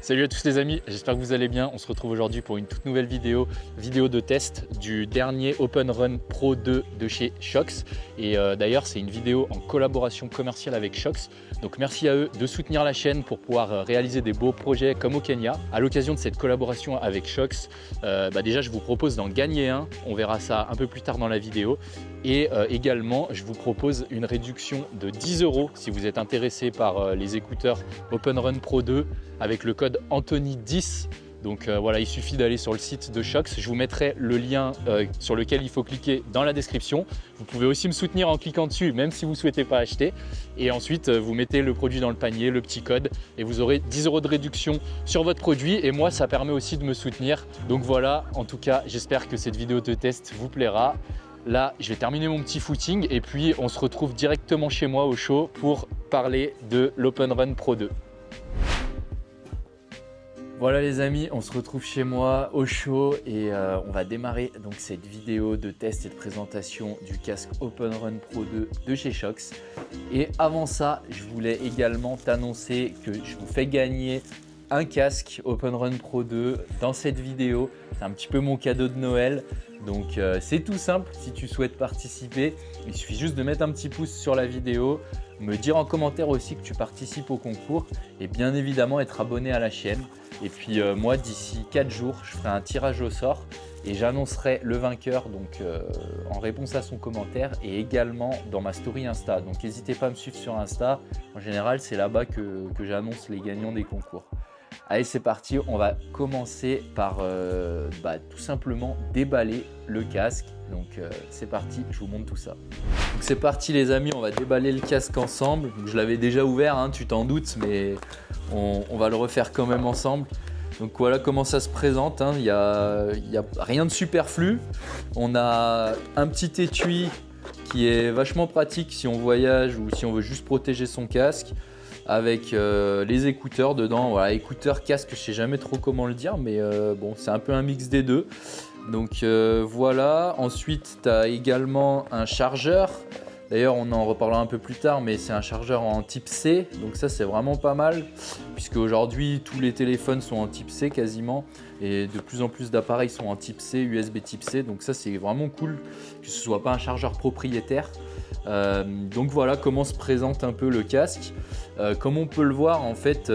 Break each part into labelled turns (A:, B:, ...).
A: Salut à tous les amis, j'espère que vous allez bien. On se retrouve aujourd'hui pour une toute nouvelle vidéo de test du dernier Open Run Pro 2 de chez Shox. Et d'ailleurs, c'est une vidéo en collaboration commerciale avec Shox. Donc merci à eux de soutenir la chaîne pour pouvoir réaliser des beaux projets comme au Kenya. À l'occasion de cette collaboration avec Shox, déjà je vous propose d'en gagner un. On verra ça un peu plus tard dans la vidéo. Et également, je vous propose une réduction de 10 € si vous êtes intéressé par les écouteurs Open Run Pro 2 avec le code Anthony10. Donc voilà, il suffit d'aller sur le site de Shox. Je vous mettrai le lien sur lequel il faut cliquer dans la description. Vous pouvez aussi me soutenir en cliquant dessus, même si vous ne souhaitez pas acheter. Et ensuite, vous mettez le produit dans le panier, le petit code, et vous aurez 10 € de réduction sur votre produit. Et moi, ça permet aussi de me soutenir. Donc voilà, en tout cas, j'espère que cette vidéo de test vous plaira. Là, je vais terminer mon petit footing et puis on se retrouve directement chez moi au show pour parler de l'Open Run Pro 2. Voilà les amis, on se retrouve chez moi au show et on va démarrer donc cette vidéo de test et de présentation du casque Open Run Pro 2 de chez Shox. Et avant ça, je voulais également t'annoncer que je vous fais gagner un casque Open Run Pro 2 dans cette vidéo. C'est un petit peu mon cadeau de Noël. Donc c'est tout simple, si tu souhaites participer, il suffit juste de mettre un petit pouce sur la vidéo, me dire en commentaire aussi que tu participes au concours et bien évidemment être abonné à la chaîne. Et puis moi d'ici 4 jours, je ferai un tirage au sort et j'annoncerai le vainqueur donc, en réponse à son commentaire et également dans ma story Insta. Donc n'hésitez pas à me suivre sur Insta, en général c'est là-bas que j'annonce les gagnants des concours. Allez, c'est parti, on va commencer par tout simplement déballer le casque. Donc c'est parti, je vous montre tout ça. Donc c'est parti les amis, on va déballer le casque ensemble. Donc, je l'avais déjà ouvert, hein, tu t'en doutes, mais on va le refaire quand même ensemble. Donc voilà comment ça se présente, hein. Il y a rien de superflu. On a un petit étui qui est vachement pratique si on voyage ou si on veut juste protéger son casque. Avec les écouteurs dedans, voilà, écouteurs, casque, je sais jamais trop comment le dire, mais bon, c'est un peu un mix des deux. Donc voilà, ensuite tu as également un chargeur. D'ailleurs, on en reparlera un peu plus tard, mais c'est un chargeur en type C, donc ça c'est vraiment pas mal, puisque aujourd'hui tous les téléphones sont en type C quasiment, et de plus en plus d'appareils sont en type C, USB type C, donc ça c'est vraiment cool que ce soit pas un chargeur propriétaire. Donc voilà comment se présente un peu le casque. Comme on peut le voir, en fait,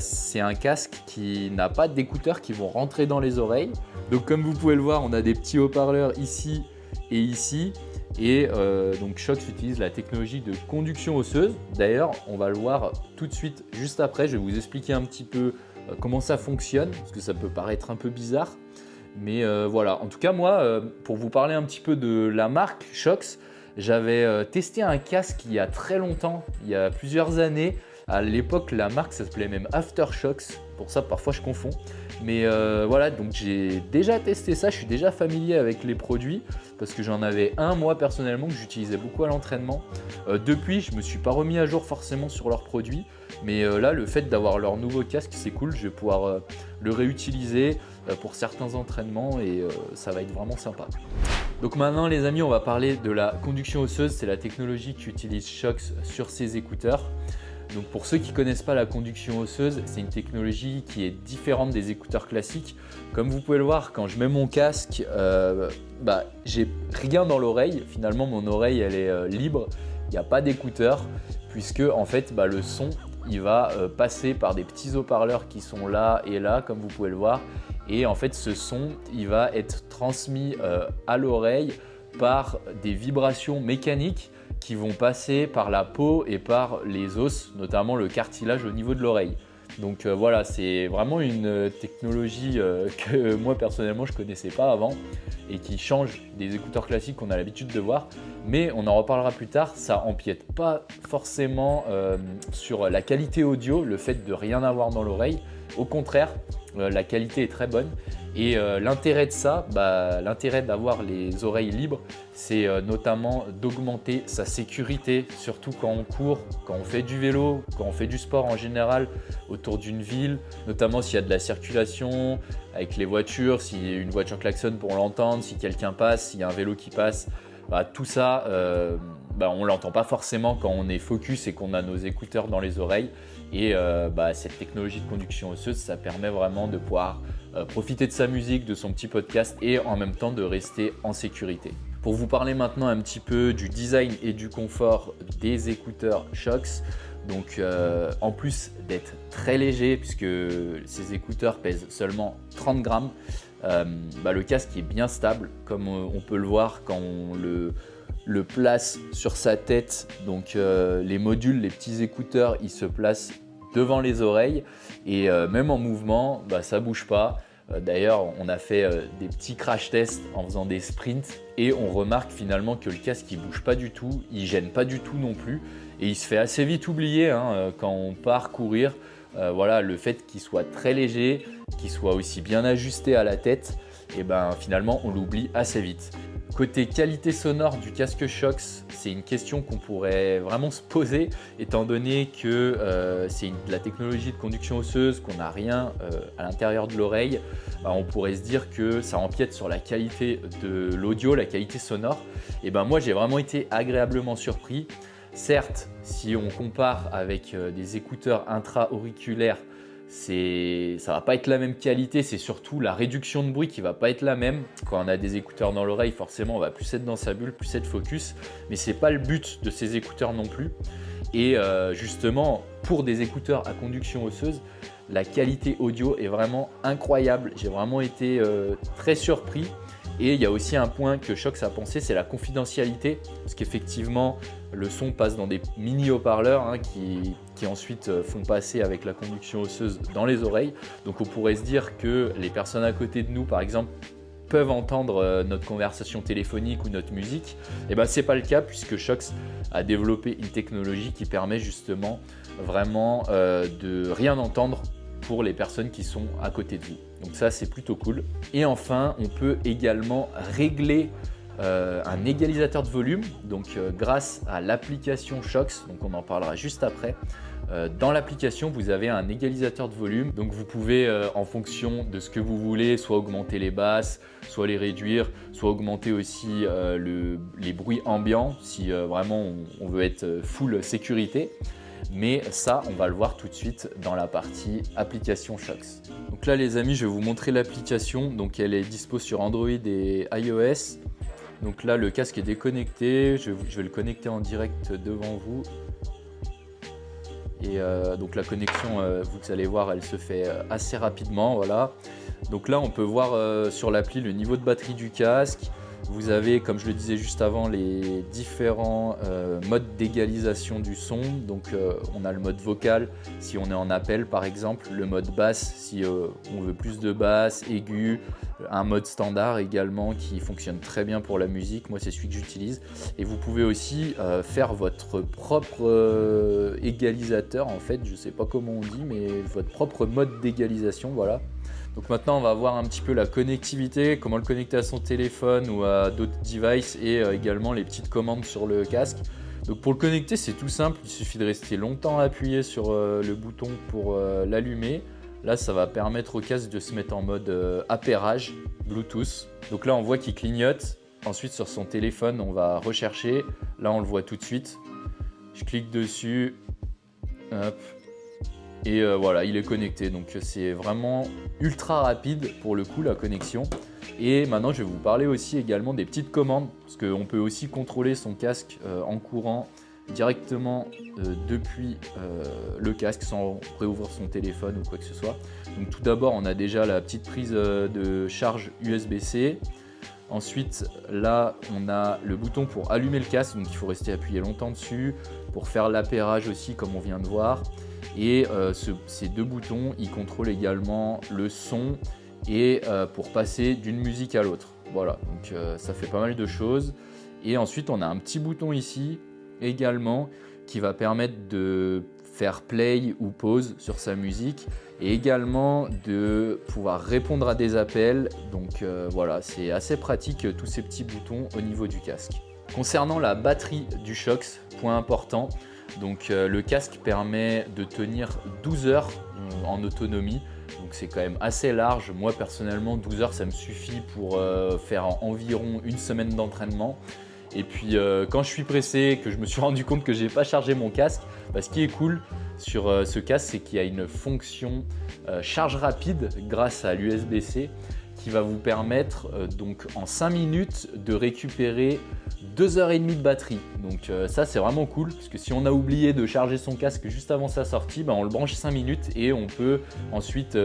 A: c'est un casque qui n'a pas d'écouteurs qui vont rentrer dans les oreilles. Donc comme vous pouvez le voir, on a des petits haut-parleurs ici et ici. Et donc Shox utilise la technologie de conduction osseuse. D'ailleurs, on va le voir tout de suite, juste après. Je vais vous expliquer un petit peu comment ça fonctionne, parce que ça peut paraître un peu bizarre. Mais voilà, en tout cas moi, pour vous parler un petit peu de la marque Shox, j'avais testé un casque il y a très longtemps, il y a plusieurs années. À l'époque, la marque, ça s'appelait même Aftershox. Pour ça, parfois, je confonds. Mais voilà, donc j'ai déjà testé ça. Je suis déjà familier avec les produits parce que j'en avais un, moi, personnellement, que j'utilisais beaucoup à l'entraînement. Depuis, je ne me suis pas remis à jour forcément sur leurs produits. Mais là, le fait d'avoir leur nouveau casque, c'est cool. Je vais pouvoir le réutiliser pour certains entraînements et ça va être vraiment sympa. Donc maintenant les amis, on va parler de la conduction osseuse, c'est la technologie qu'utilise Shox sur ses écouteurs. Donc pour ceux qui ne connaissent pas la conduction osseuse, c'est une technologie qui est différente des écouteurs classiques. Comme vous pouvez le voir, quand je mets mon casque, j'ai rien dans l'oreille. Finalement mon oreille elle est libre, il n'y a pas d'écouteurs puisque en fait le son il va passer par des petits haut-parleurs qui sont là et là comme vous pouvez le voir. Et en fait, ce son, il va être transmis à l'oreille par des vibrations mécaniques qui vont passer par la peau et par les os, notamment le cartilage au niveau de l'oreille. Donc voilà, c'est vraiment une technologie que moi personnellement je ne connaissais pas avant et qui change des écouteurs classiques qu'on a l'habitude de voir. Mais on en reparlera plus tard, ça empiète pas forcément sur la qualité audio, le fait de rien avoir dans l'oreille. Au contraire, la qualité est très bonne et l'intérêt de ça, l'intérêt d'avoir les oreilles libres, c'est notamment d'augmenter sa sécurité, surtout quand on court, quand on fait du vélo, quand on fait du sport en général autour d'une ville, notamment s'il y a de la circulation avec les voitures, si une voiture klaxonne pour l'entendre, si quelqu'un passe, s'il y a un vélo qui passe, tout ça, on ne l'entend pas forcément quand on est focus et qu'on a nos écouteurs dans les oreilles. Et cette technologie de conduction osseuse, ça permet vraiment de pouvoir profiter de sa musique, de son petit podcast et en même temps de rester en sécurité. Pour vous parler maintenant un petit peu du design et du confort des écouteurs Shokz, donc en plus d'être très léger puisque ces écouteurs pèsent seulement 30 grammes, le casque est bien stable comme on peut le voir quand on le place sur sa tête. Donc les modules, les petits écouteurs, ils se placent devant les oreilles et même en mouvement, ça bouge pas. D'ailleurs, on a fait des petits crash tests en faisant des sprints et on remarque finalement que le casque il bouge pas du tout, il gêne pas du tout non plus et il se fait assez vite oublier quand on part courir. Le fait qu'il soit très léger, qu'il soit aussi bien ajusté à la tête, et finalement on l'oublie assez vite. Côté qualité sonore du casque Shokz, c'est une question qu'on pourrait vraiment se poser étant donné que c'est de la technologie de conduction osseuse, qu'on n'a rien à l'intérieur de l'oreille. On pourrait se dire que ça empiète sur la qualité de l'audio, la qualité sonore. Et moi j'ai vraiment été agréablement surpris. Certes, si on compare avec des écouteurs intra-auriculaires, ça va pas être la même qualité, c'est surtout la réduction de bruit qui va pas être la même. Quand on a des écouteurs dans l'oreille, forcément on va plus être dans sa bulle, plus être focus, mais c'est pas le but de ces écouteurs non plus. Et justement, pour des écouteurs à conduction osseuse, la qualité audio est vraiment incroyable. J'ai vraiment été très surpris. Et il y a aussi un point que Shokz a pensé, c'est la confidentialité, parce qu'effectivement le son passe dans des mini haut-parleurs qui ensuite font passer avec la conduction osseuse dans les oreilles. Donc on pourrait se dire que les personnes à côté de nous par exemple peuvent entendre notre conversation téléphonique ou notre musique. Et c'est pas le cas puisque Shokz a développé une technologie qui permet justement vraiment de rien entendre pour les personnes qui sont à côté de vous. Donc ça c'est plutôt cool. Et enfin on peut également régler un égalisateur de volume donc grâce à l'application Shokz, donc on en parlera juste après. Dans l'application vous avez un égalisateur de volume, donc vous pouvez en fonction de ce que vous voulez soit augmenter les basses, soit les réduire, soit augmenter aussi les bruits ambiants si vraiment on veut être full sécurité. Mais ça, on va le voir tout de suite dans la partie application Shokz. Donc là les amis, je vais vous montrer l'application. Donc elle est dispo sur Android et iOS. Donc là le casque est déconnecté, je vais le connecter en direct devant vous. Et donc la connexion, vous allez voir, elle se fait assez rapidement. Voilà. Donc là on peut voir sur l'appli le niveau de batterie du casque. Vous avez, comme je le disais juste avant, les différents modes d'égalisation du son. Donc on a le mode vocal si on est en appel par exemple, le mode basse si on veut plus de basse, aigu, un mode standard également qui fonctionne très bien pour la musique. Moi c'est celui que j'utilise. Et vous pouvez aussi faire votre propre égalisateur en fait, je ne sais pas comment on dit, mais votre propre mode d'égalisation, voilà. Donc maintenant on va voir un petit peu la connectivité, comment le connecter à son téléphone ou à d'autres devices et également les petites commandes sur le casque. Donc pour le connecter c'est tout simple, il suffit de rester longtemps appuyé sur le bouton pour l'allumer. Là ça va permettre au casque de se mettre en mode appairage Bluetooth. Donc là on voit qu'il clignote, ensuite sur son téléphone on va rechercher, là on le voit tout de suite. Je clique dessus, hop. Et voilà, il est connecté, donc c'est vraiment ultra rapide pour le coup la connexion. Et maintenant je vais vous parler aussi également des petites commandes, parce qu'on peut aussi contrôler son casque en courant directement depuis le casque sans réouvrir son téléphone ou quoi que ce soit. Donc tout d'abord on a déjà la petite prise de charge USB-C. Ensuite là on a le bouton pour allumer le casque, donc il faut rester appuyé longtemps dessus, pour faire l'appairage aussi comme on vient de voir. Et ces deux boutons ils contrôlent également le son et pour passer d'une musique à l'autre. Voilà, donc ça fait pas mal de choses. Et ensuite on a un petit bouton ici également qui va permettre de faire play ou pause sur sa musique et également de pouvoir répondre à des appels. Donc voilà, c'est assez pratique tous ces petits boutons au niveau du casque. Concernant la batterie du Shokz, point important, donc le casque permet de tenir 12 heures en autonomie, donc c'est quand même assez large. Moi personnellement 12 heures ça me suffit pour faire environ une semaine d'entraînement. Et puis quand je suis pressé, que je me suis rendu compte que je n'ai pas chargé mon casque, ce qui est cool sur ce casque, c'est qu'il y a une fonction charge rapide grâce à l'USB-C qui va vous permettre donc en 5 minutes de récupérer 2h30 de batterie. Donc ça c'est vraiment cool parce que si on a oublié de charger son casque juste avant sa sortie, on le branche 5 minutes et on peut ensuite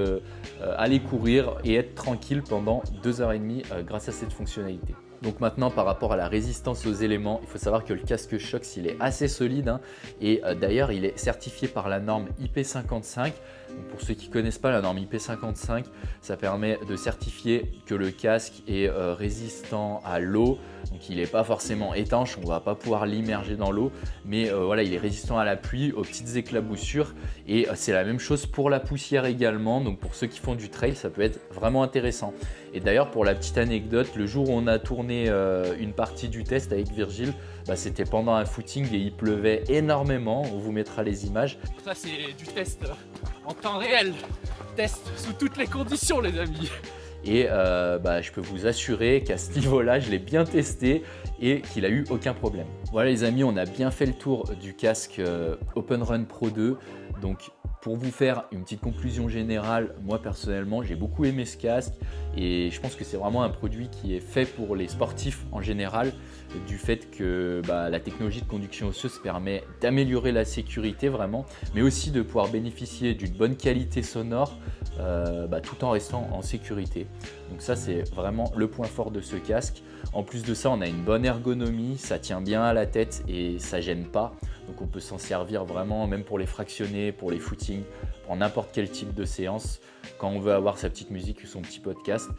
A: aller courir et être tranquille pendant 2h30 grâce à cette fonctionnalité. Donc maintenant par rapport à la résistance aux éléments, il faut savoir que le casque Shox il est assez solide et d'ailleurs il est certifié par la norme IP55. Donc pour ceux qui ne connaissent pas la norme IP55, ça permet de certifier que le casque est résistant à l'eau. Donc il n'est pas forcément étanche, on ne va pas pouvoir l'immerger dans l'eau, mais voilà, il est résistant à la pluie, aux petites éclaboussures et c'est la même chose pour la poussière également. Donc pour ceux qui font du trail, ça peut être vraiment intéressant. Et d'ailleurs pour la petite anecdote, le jour où on a tourné une partie du test avec Virgile, c'était pendant un footing et il pleuvait énormément, on vous mettra les images.
B: Ça c'est du test en temps réel, test sous toutes les conditions les amis.
A: Et je peux vous assurer qu'à ce niveau-là, je l'ai bien testé et qu'il n'a eu aucun problème. Voilà les amis, on a bien fait le tour du casque OpenRun Pro 2. Donc pour vous faire une petite conclusion générale, moi personnellement, j'ai beaucoup aimé ce casque et je pense que c'est vraiment un produit qui est fait pour les sportifs en général, du fait que la technologie de conduction osseuse permet d'améliorer la sécurité vraiment, mais aussi de pouvoir bénéficier d'une bonne qualité sonore tout en restant en sécurité. Donc ça c'est vraiment le point fort de ce casque. En plus de ça, on a une bonne ergonomie, ça tient bien à la tête et ça gêne pas. Donc on peut s'en servir vraiment même pour les fractionnés, pour les footings, pour n'importe quel type de séance quand on veut avoir sa petite musique ou son petit podcast.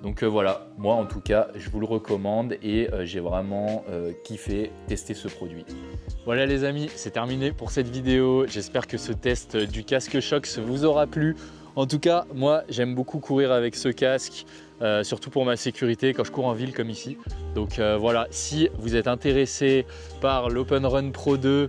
A: Donc voilà, moi en tout cas, je vous le recommande et j'ai vraiment kiffé tester ce produit. Voilà les amis, c'est terminé pour cette vidéo. J'espère que ce test du casque Shox vous aura plu. En tout cas, moi j'aime beaucoup courir avec ce casque, surtout pour ma sécurité quand je cours en ville comme ici. Donc voilà, si vous êtes intéressé par l'OpenRun Pro 2,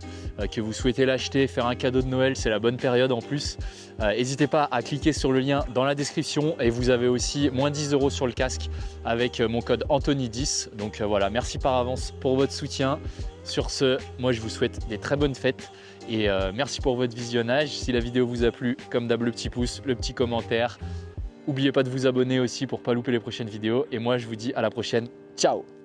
A: que vous souhaitez l'acheter, faire un cadeau de Noël, c'est la bonne période en plus. N'hésitez pas à cliquer sur le lien dans la description et vous avez aussi moins 10 € sur le casque avec mon code Anthony10. Donc voilà, merci par avance pour votre soutien. Sur ce, moi je vous souhaite des très bonnes fêtes et merci pour votre visionnage. Si la vidéo vous a plu, comme d'hab, le petit pouce, le petit commentaire. N'oubliez pas de vous abonner aussi pour ne pas louper les prochaines vidéos. Et moi je vous dis à la prochaine. Ciao!